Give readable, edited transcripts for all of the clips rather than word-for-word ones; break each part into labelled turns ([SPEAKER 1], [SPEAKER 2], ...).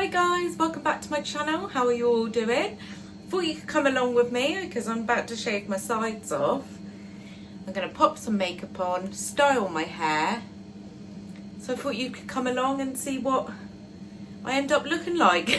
[SPEAKER 1] Hi guys, welcome back to my channel. How are you all doing? Thought you could come along with me because I'm about to shave my sides off. I'm going to pop some makeup on, style my hair. So I thought you could come along and see what I end up looking like.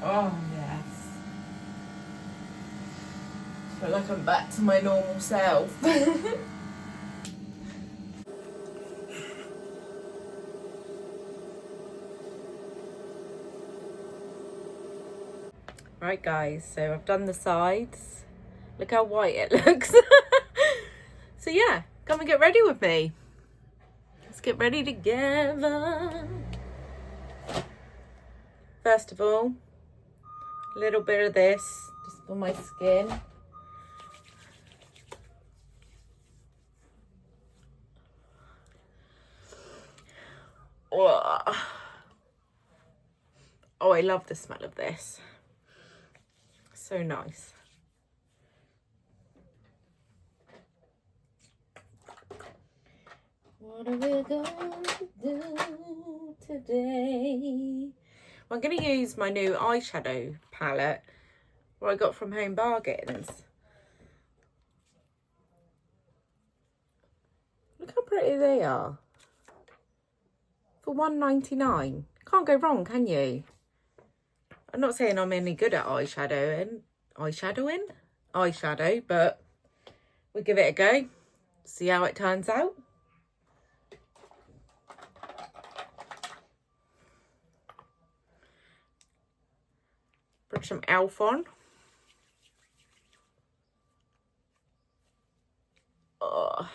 [SPEAKER 1] Oh yes. Feel like I'm back to my normal self. Right guys, so I've done the sides. Look how white it looks. So yeah, come and get ready with me. Let's get ready together. First of all, a little bit of this just for my skin. Oh, I love the smell of this. So nice. What are we going to do today? I'm going to use my new eyeshadow palette what I got from Home Bargains. Look how pretty they are. For $1.99. Can't go wrong, can you? I'm not saying I'm any good at eyeshadow, but we'll give it a go. See how it turns out. Put some e.l.f. on. Oh.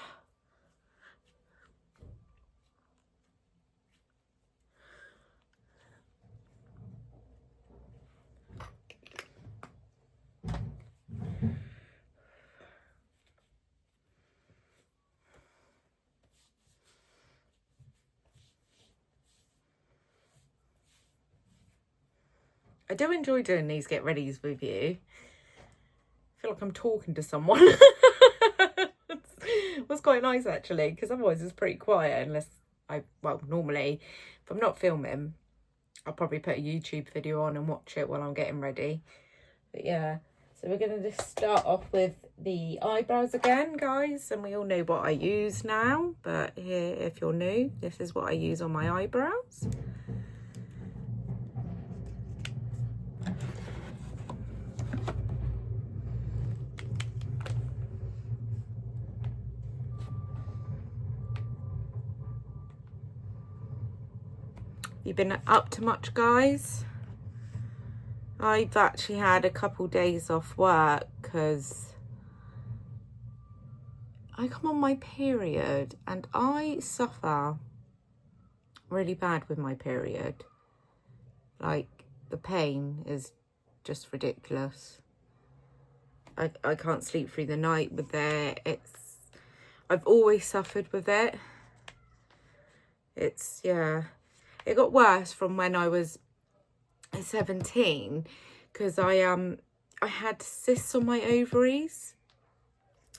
[SPEAKER 1] I do enjoy doing these get readies with you. I feel like I'm talking to someone. It was quite nice actually, because otherwise it's pretty quiet unless normally if I'm not filming, I'll probably put a YouTube video on and watch it while I'm getting ready. But yeah, so we're going to just start off with the eyebrows again, guys. And we all know what I use now, but here, if you're new, this is what I use on my eyebrows. You been up to much, guys? I've actually had a couple days off work because I come on my period and I suffer really bad with my period. Like, the pain is just ridiculous. I can't sleep through the night with it. I've always suffered with it. Yeah. It got worse from when I was 17 because I had cysts on my ovaries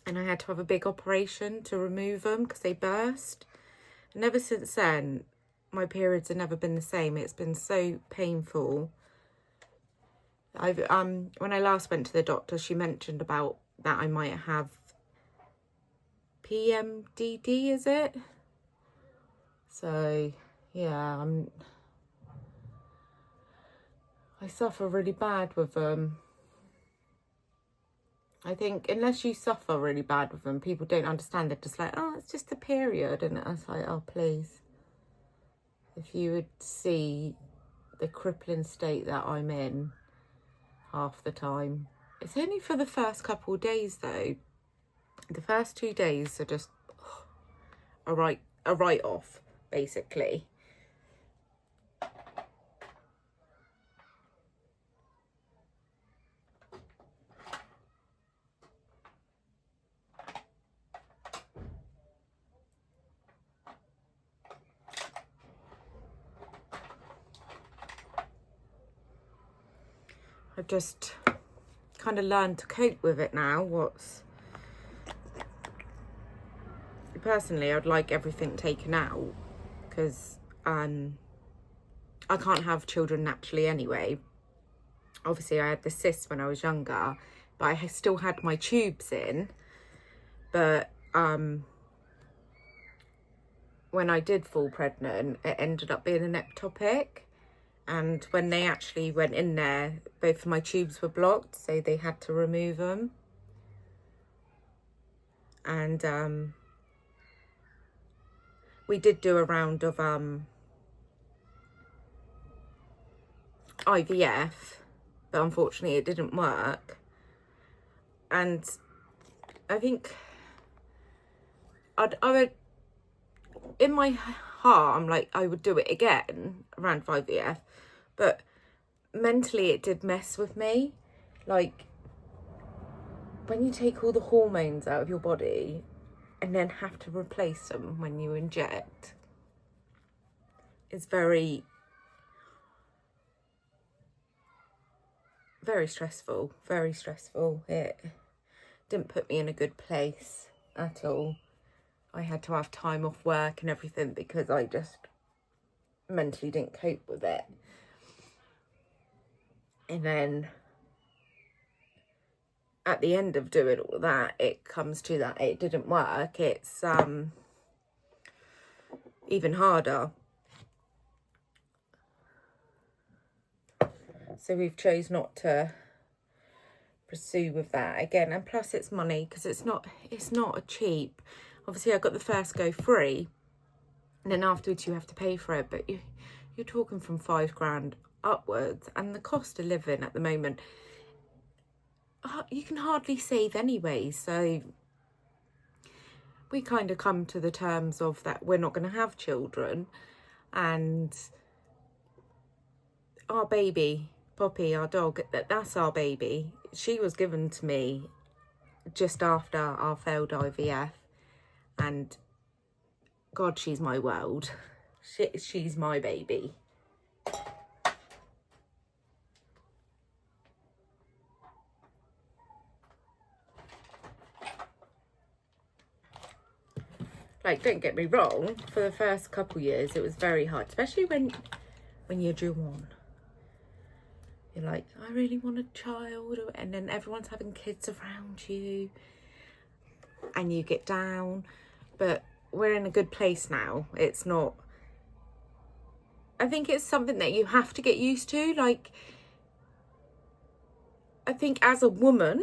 [SPEAKER 1] and I had to have a big operation to remove them because they burst. And ever since then, my periods have never been the same. It's been so painful. When I last went to the doctor, she mentioned about that I might have PMDD, is it? So yeah, I suffer really bad with them. I think unless you suffer really bad with them, people don't understand. They're just like, oh, it's just a period. And I was like, oh, please. If you would see the crippling state that I'm in half the time. It's only for the first couple of days, though. The first 2 days are just a write-off, basically. I've just kind of learned to cope with it now. Personally, I'd like everything taken out because I can't have children naturally anyway. Obviously, I had the cyst when I was younger, but I still had my tubes in. But when I did fall pregnant, it ended up being an ectopic. And when they actually went in there, both of my tubes were blocked, so they had to remove them. And we did do a round of IVF, but unfortunately it didn't work. And I think I would, in my heart, I'm like, I would do it again around IVF, but mentally it did mess with me. Like, when you take all the hormones out of your body and then have to replace them when you inject, it's very, very stressful, very stressful. It didn't put me in a good place at all. I had to have time off work and everything because I just mentally didn't cope with it. And then at the end of doing all of that, it comes to that it didn't work. It's even harder. So we've chose not to pursue with that again. And plus it's money, because it's not a cheap. Obviously I got the first go free, and then afterwards you have to pay for it, but you're talking from £5,000 upwards, and the cost of living at the moment, you can hardly save anyway. So we kind of come to the terms of that we're not going to have children, and our baby Poppy, our dog, that's our baby. She was given to me just after our failed IVF, and God, she's my world. She's my baby. Like, don't get me wrong, for the first couple years it was very hard, especially when you're due on. You're like, I really want a child, and then everyone's having kids around you and you get down. But we're in a good place now. It's not, I think it's something that you have to get used to. Like, I think as a woman,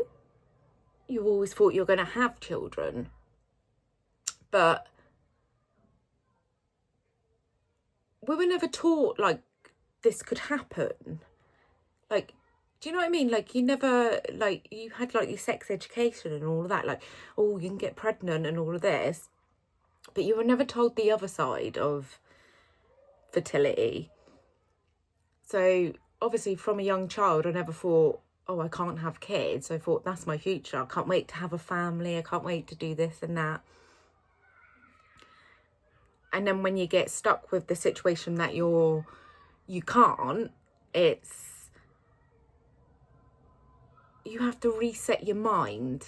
[SPEAKER 1] you always thought you're going to have children, but we were never taught like this could happen. Like, do you know what I mean? Like, you never, like, you had like your sex education and all of that, like, oh, you can get pregnant and all of this, but you were never told the other side of fertility. So obviously from a young child, I never thought, oh, I can't have kids. I thought, that's my future. I can't wait to have a family. I can't wait to do this and that. And then when you get stuck with the situation that you can't, you have to reset your mind,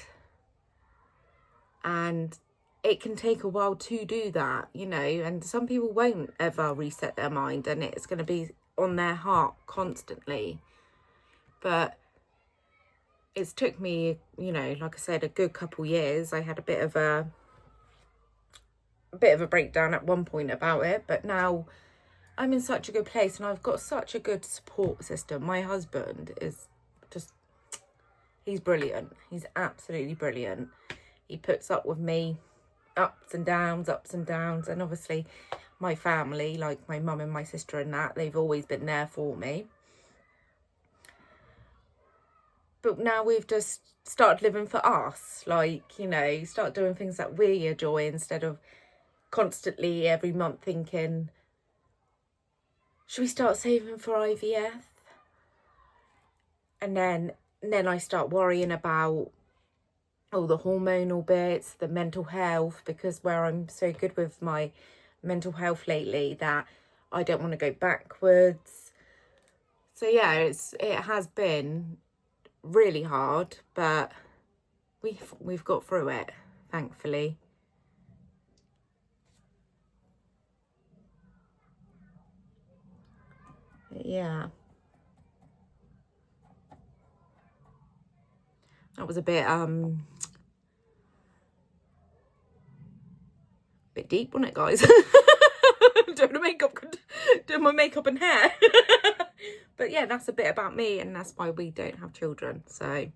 [SPEAKER 1] and it can take a while to do that, you know, and some people won't ever reset their mind, and it's going to be on their heart constantly. But it's took me, you know, like I said, a good couple years. I had a bit of a breakdown at one point about it, but now I'm in such a good place and I've got such a good support system. My husband is just, he's brilliant. He's absolutely brilliant. He puts up with me, ups and downs. And obviously my family, like my mum and my sister and that, they've always been there for me. But now we've just started living for us, like, you know, start doing things that we enjoy instead of constantly every month thinking, should we start saving for IVF? And then I start worrying about all the hormonal bits, the mental health, because where I'm so good with my mental health lately that I don't want to go backwards. So yeah, it has been really hard, but we've got through it, thankfully. But yeah, that was a bit deep, wasn't it, guys? Doing my makeup and hair. But yeah, that's a bit about me, and that's why we don't have children. So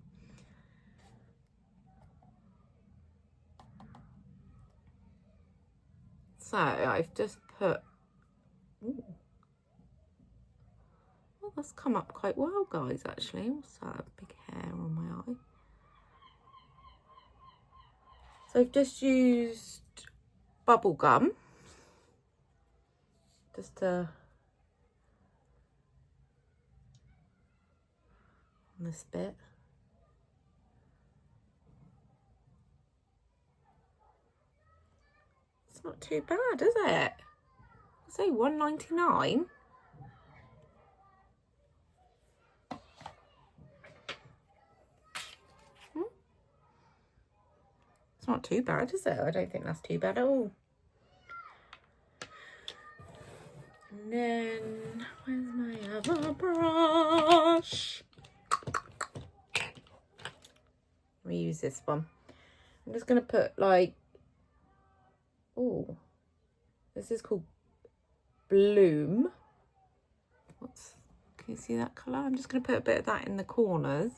[SPEAKER 1] I've just put, ooh, well, that's come up quite well, guys, actually. What's that big hair on my eye? So I've just used bubble gum just to, on this bit. It's not too bad, is it? I say £1.99. It's not too bad, is it? I don't think that's too bad at all. And then, where's my other brush? Let me use this one. I'm just going to put like, oh, this is called Bloom. Can you see that colour? I'm just going to put a bit of that in the corners.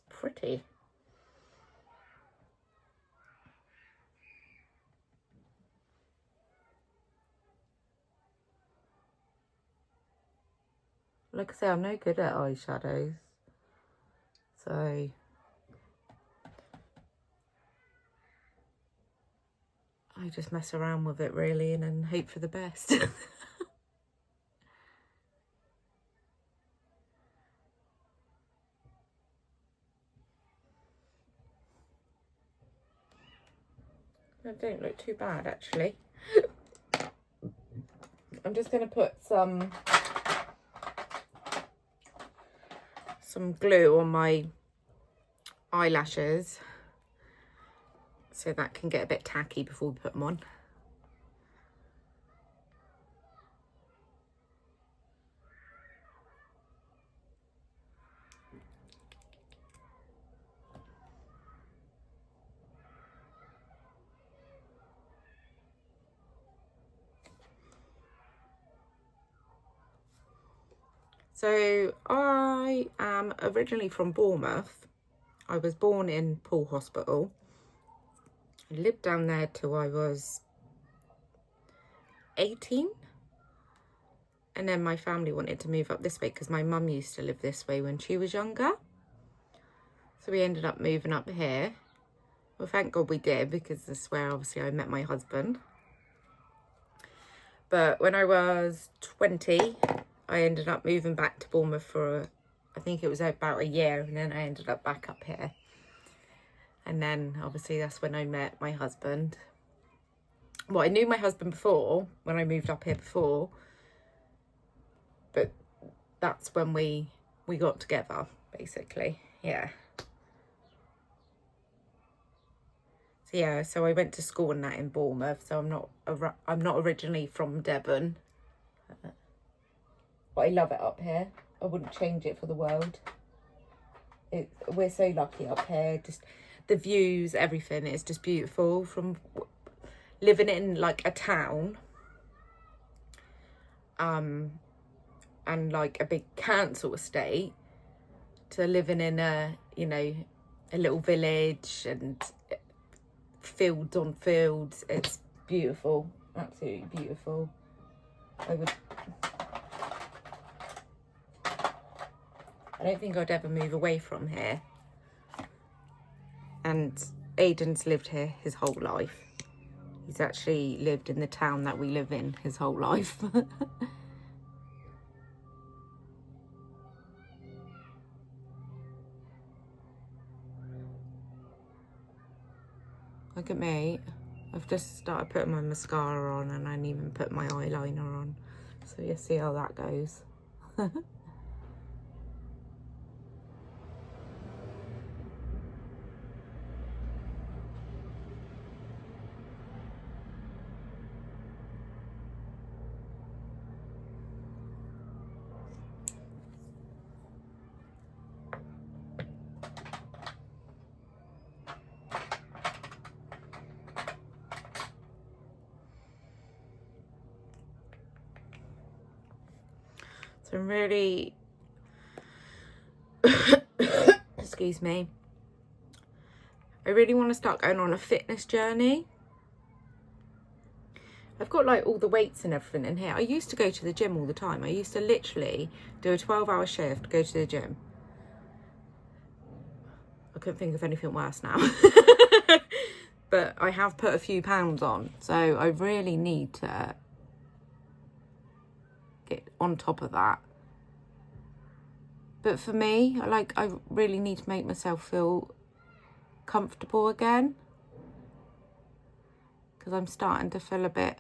[SPEAKER 1] Pretty. Like I say, I'm no good at eyeshadows, so I just mess around with it really and then hope for the best. That don't look too bad, actually. I'm just going to put some glue on my eyelashes so that can get a bit tacky before we put them on. So I am originally from Bournemouth. I was born in Poole Hospital. I lived down there till I was 18. And then my family wanted to move up this way because my mum used to live this way when she was younger. So we ended up moving up here. Well, thank God we did, because this is where obviously I met my husband. But when I was 20, I ended up moving back to Bournemouth for, I think it was about a year, and then I ended up back up here. And then obviously that's when I met my husband. Well, I knew my husband before, when I moved up here before, but that's when we got together, basically. Yeah. So yeah, so I went to school and that in Bournemouth, so I'm not originally from Devon, but I love it up here. I wouldn't change it for the world. We're so lucky up here. Just the views, everything is just beautiful. From living in like a town, and like a big council estate, to living in a, you know, a little village and fields on fields. It's beautiful, absolutely beautiful. I don't think I'd ever move away from here. And Aidan's lived here his whole life. He's actually lived in the town that we live in his whole life. Look at me. I've just started putting my mascara on and I didn't even put my eyeliner on. So you'll see how that goes. So I'm really, excuse me, I really want to start going on a fitness journey. I've got like all the weights and everything in here. I used to go to the gym all the time. I used to literally do a 12-hour shift, go to the gym. I couldn't think of anything worse now. But I have put a few pounds on, so I really need to get on top of that. But for me, I really need to make myself feel comfortable again, because I'm starting to feel a bit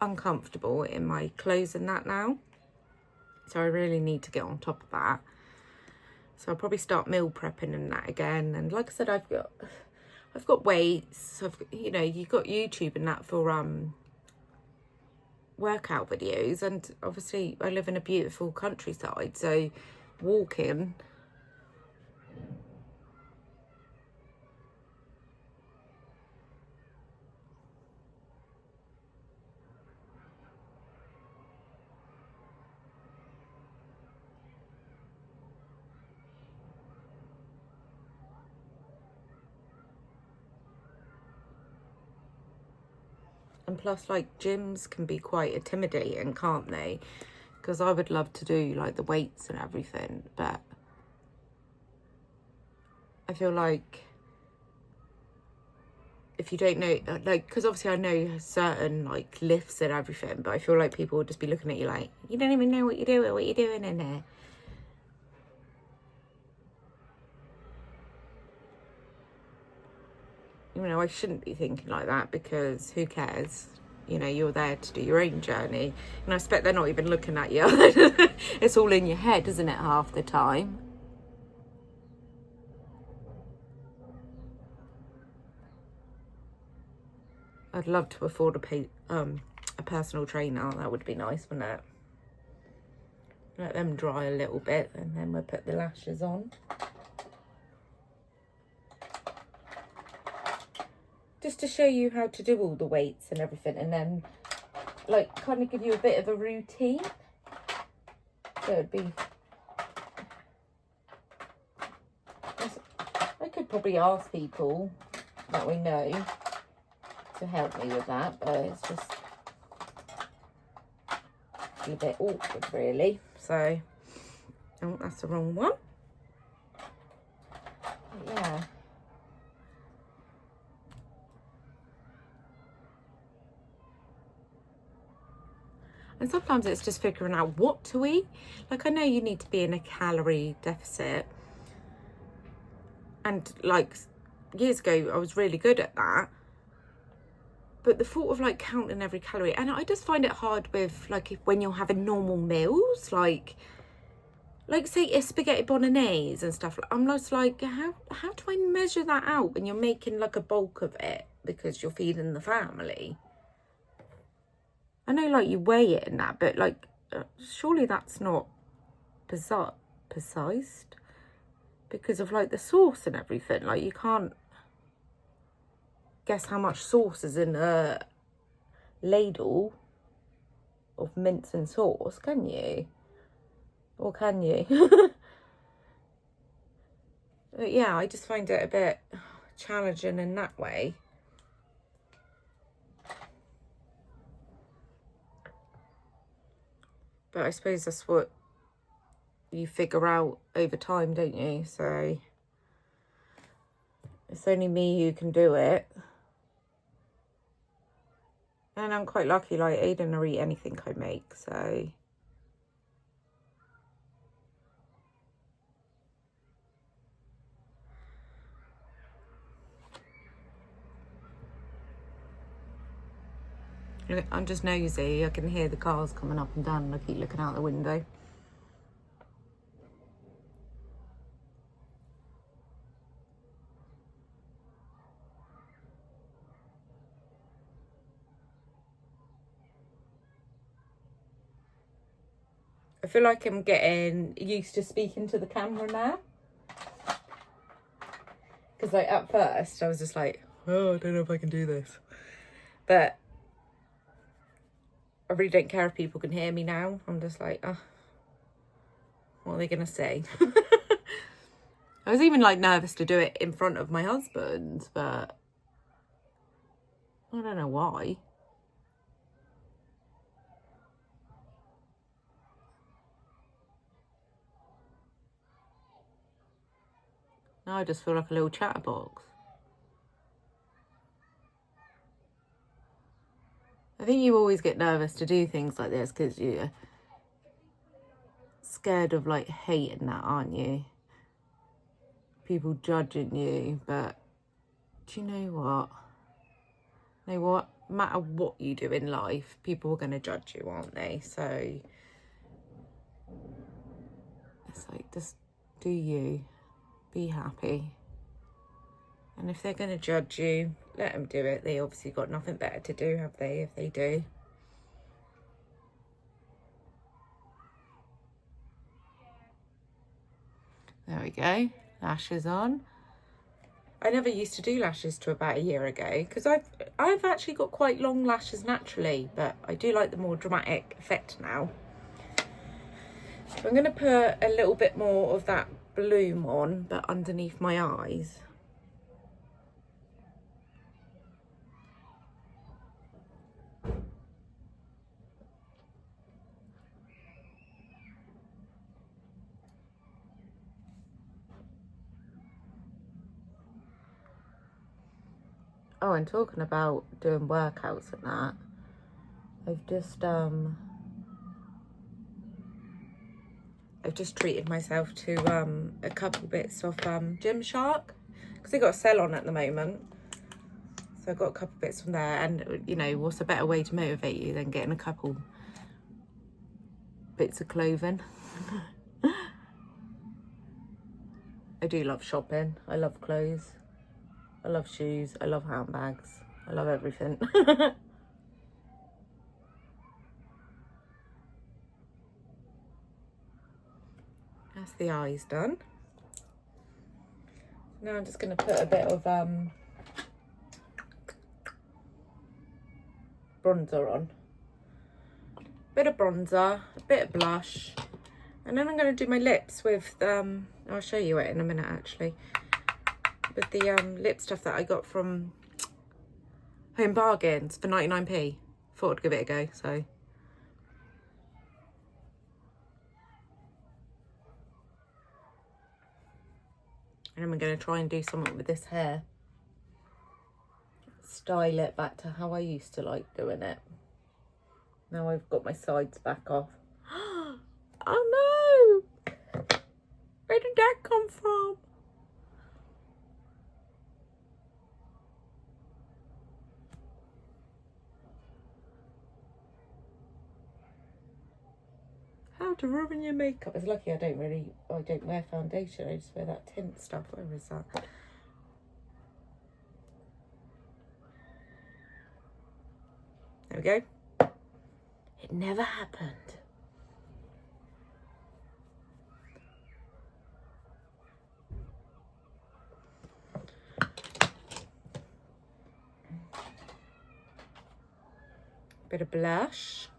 [SPEAKER 1] uncomfortable in my clothes and that now. So I really need to get on top of that. So I'll probably start meal prepping and that again. And like I said, I've got weights. You know, you've got YouTube and that for workout videos. And obviously I live in a beautiful countryside, so walking, and plus like gyms can be quite intimidating, can't they? Because I would love to do like the weights and everything, but I feel like if you don't know, like, because obviously I know certain like lifts and everything, but I feel like people would just be looking at you like, you don't even know what you're doing in there. You know, I shouldn't be thinking like that, because who cares? You know, you're there to do your own journey. And I expect they're not even looking at you. It's all in your head, isn't it, half the time? I'd love to afford a personal trainer. That would be nice, wouldn't it? Let them dry a little bit and then we'll put the lashes on. Just to show you how to do all the weights and everything, and then like kind of give you a bit of a routine. So it'd be, I could probably ask people that we know to help me with that, but it's just a bit awkward really. So, oh, that's the wrong one. But yeah. And sometimes it's just figuring out what to eat. Like, I know you need to be in a calorie deficit. And like years ago, I was really good at that. But the thought of like counting every calorie, and I just find it hard with like when you're having normal meals, like like say a spaghetti bolognese and stuff, I'm just like, how do I measure that out when you're making like a bulk of it because you're feeding the family? I know like you weigh it and that, but like surely that's not precise because of like the sauce and everything. Like you can't guess how much sauce is in a ladle of mince and sauce, can you? Or can you? But yeah, I just find it a bit challenging in that way. But I suppose that's what you figure out over time, don't you? So it's only me who can do it. And I'm quite lucky, like Aiden will eat anything I make, so. I'm just nosy. I can hear the cars coming up and down and I keep looking out the window. I feel like I'm getting used to speaking to the camera now. Because like at first I was just like, oh, I don't know if I can do this. But I really don't care if people can hear me now. I'm just like, oh, what are they going to say? I was even like nervous to do it in front of my husband, but I don't know why. Now I just feel like a little chatterbox. I think you always get nervous to do things like this because you're scared of like hate and that, aren't you? People judging you, but do you know what? You know what? No matter what you do in life, people are going to judge you, aren't they? So it's like, just do you. Be happy. And if they're going to judge you, let them do it. They obviously got nothing better to do, have they, if they do? There we go. Lashes on. I never used to do lashes till about a year ago because I've actually got quite long lashes naturally, but I do like the more dramatic effect now. So I'm going to put a little bit more of that bloom on, but underneath my eyes. Oh, and talking about doing workouts and that, I've just treated myself to a couple bits of Gymshark because they got a sale on at the moment. So I've got a couple bits from there, and you know, what's a better way to motivate you than getting a couple bits of clothing? I do love shopping. I love clothes. I love shoes. I love handbags. I love everything. That's the eyes done. Now I'm just going to put a bit of bronzer on. Bit of bronzer, a bit of blush, and then I'm going to do my lips with I'll show you it in a minute actually, with the lip stuff that I got from Home Bargains for 99p. Thought I'd give it a go, so. And I'm going to try and do something with this hair. Style it back to how I used to like doing it. Now I've got my sides back off. Oh no! Where did that come from? How to ruin your makeup. It's lucky I don't wear foundation. I just wear that tint stuff. Where is that? There we go. It never happened. Bit of blush.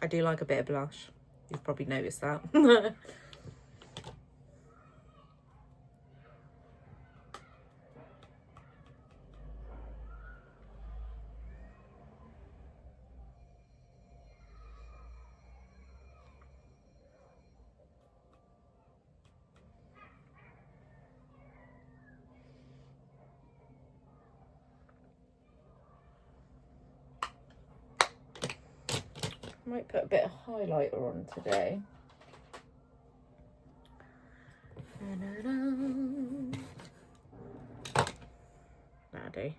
[SPEAKER 1] I do like a bit of blush. You've probably noticed that. Might put a bit of highlighter on today. That'll do.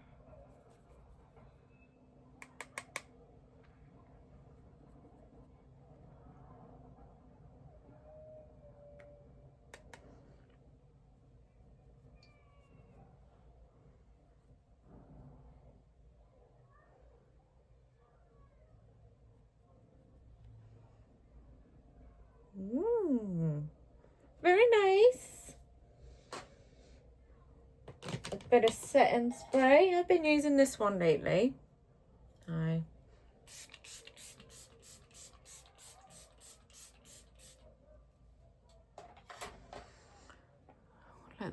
[SPEAKER 1] Very nice. A bit of setting spray. I've been using this one lately. Let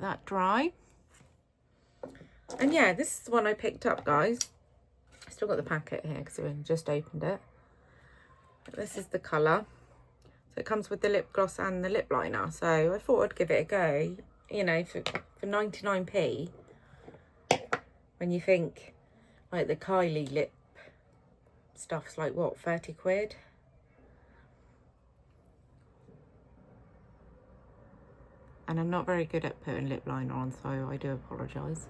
[SPEAKER 1] that dry. And yeah, this is the one I picked up, guys. I still got the packet here because I just opened it. This is the colour. So it comes with the lip gloss and the lip liner. So I thought I'd give it a go, you know, for 99p. When you think, like, the Kylie lip stuff's like, what, 30 quid? And I'm not very good at putting lip liner on, so I do apologise.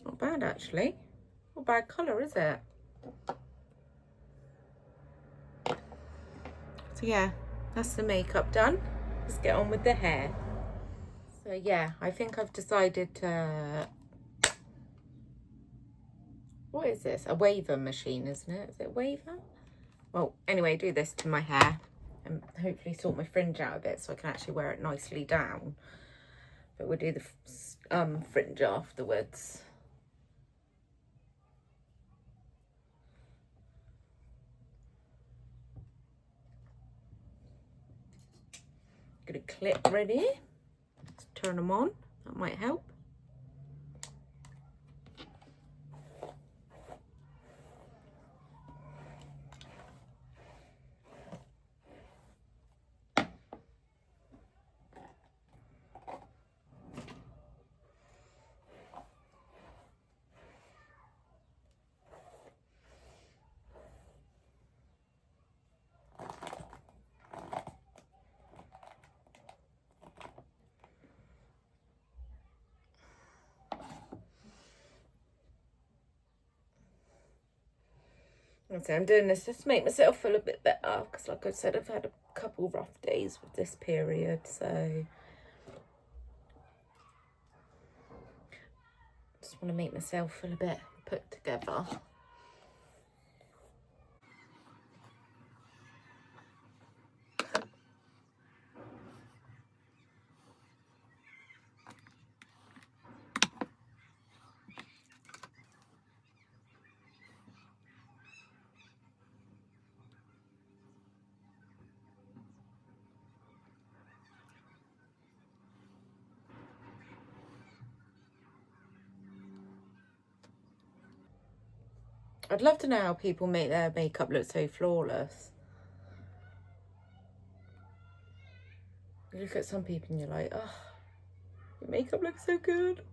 [SPEAKER 1] Not bad, actually. Not a bad colour, is it? So yeah, that's the makeup done. Let's get on with the hair. So yeah, I think I've decided to... What is this? A waver machine, isn't it? Is it a waver? Well, anyway, do this to my hair and hopefully sort my fringe out a bit so I can actually wear it nicely down. But we'll do the fringe afterwards. Get a clip ready. Let's turn them on. That might help. So I'm doing this just to make myself feel a bit better because, like I said, I've had a couple rough days with this period, so just want to make myself feel a bit put together. I'd love to know how people make their makeup look so flawless. You look at some people and you're like, oh, your makeup looks so good.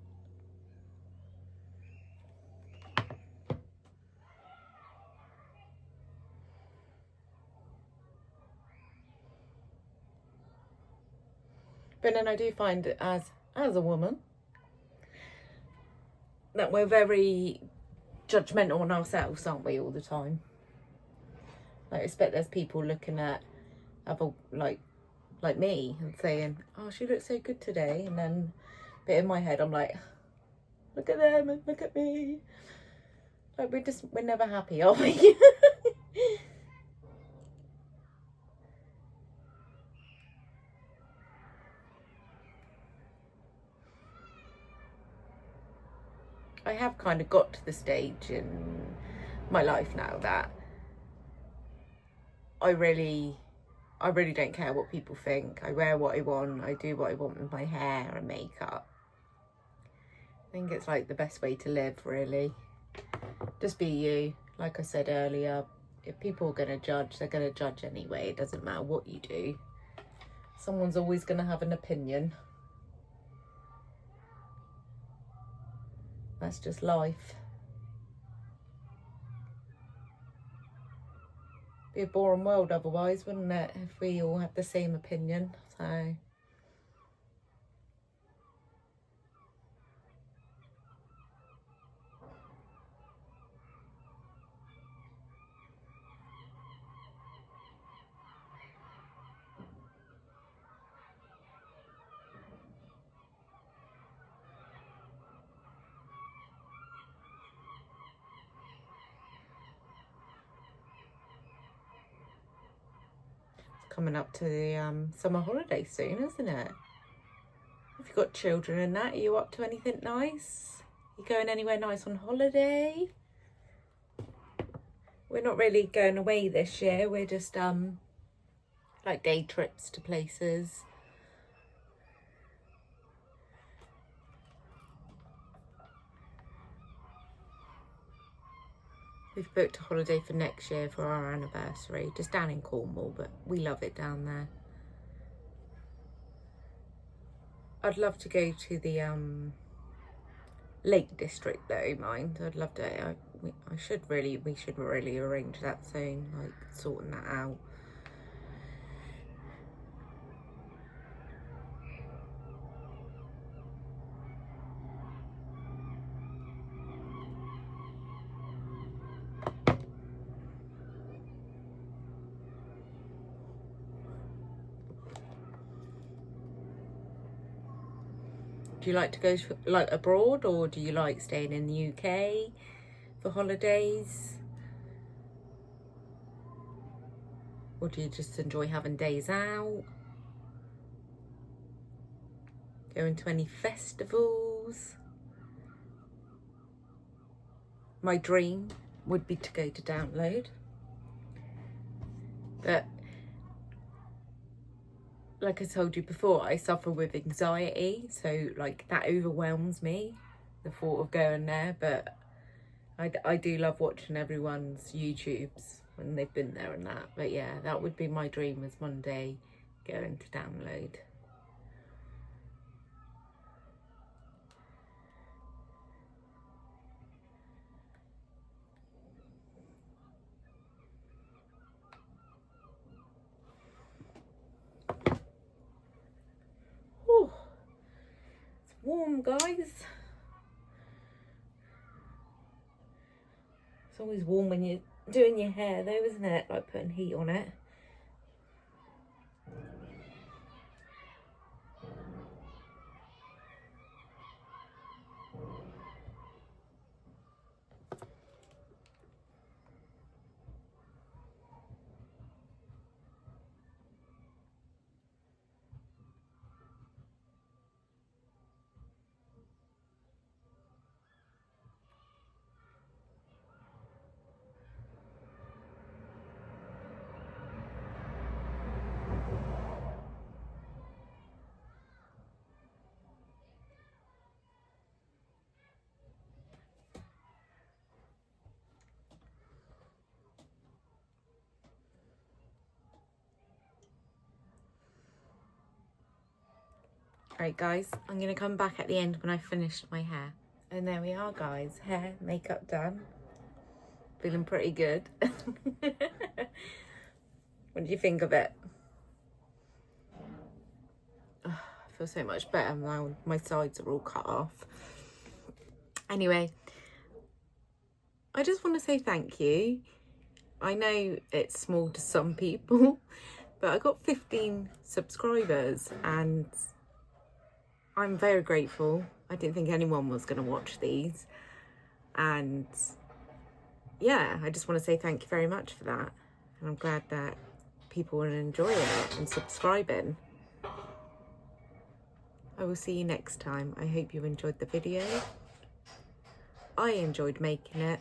[SPEAKER 1] But then I do find that as a woman, that we're very judgmental on ourselves, aren't we, all the time? Like, I expect there's people looking at other, like me, and saying, oh, she looks so good today. And then, but in my head, I'm like, look at them and look at me. Like, we're never happy, are we? I have kind of got to the stage in my life now that I really don't care what people think. I wear what I want. I do what I want with my hair and makeup. I think it's like the best way to live, really. Just be you. Like I said earlier, if people are going to judge, they're going to judge anyway. It doesn't matter what you do. Someone's always going to have an opinion. That's just life. Be a boring world otherwise, wouldn't it, if we all had the same opinion? So coming up to the summer holiday soon, isn't it? Have you got children and that? Are you up to anything nice? You going anywhere nice on holiday? We're not really going away this year. We're just like day trips to places. We've booked a holiday for next year for our anniversary, just down in Cornwall, but we love it down there. I'd love to go to the Lake District though, mind. I'd love to. We should really arrange that soon, like sorting that out. Do you like to go like abroad, or do you like staying in the UK for holidays? Or do you just enjoy having days out? Going to any festivals? My dream would be to go to Download. But like I told you before, I suffer with anxiety, so like that overwhelms me, the thought of going there. But I do love watching everyone's YouTubes when they've been there and that. But yeah, that would be my dream, as one day going to Download. Whew. It's warm, guys. It's always warm when you're doing your hair though, isn't it? Like putting heat on it. Right guys, I'm going to come back at the end when I finished my hair. And there we are guys, hair, makeup done. Feeling pretty good. What do you think of it? Oh, I feel so much better now. My sides are all cut off. Anyway, I just want to say thank you. I know it's small to some people, but I got 15 subscribers and I'm very grateful. I didn't think anyone was going to watch these. And yeah, I just want to say thank you very much for that. And I'm glad that people will enjoy it and subscribing. I will see you next time. I hope you enjoyed the video. I enjoyed making it.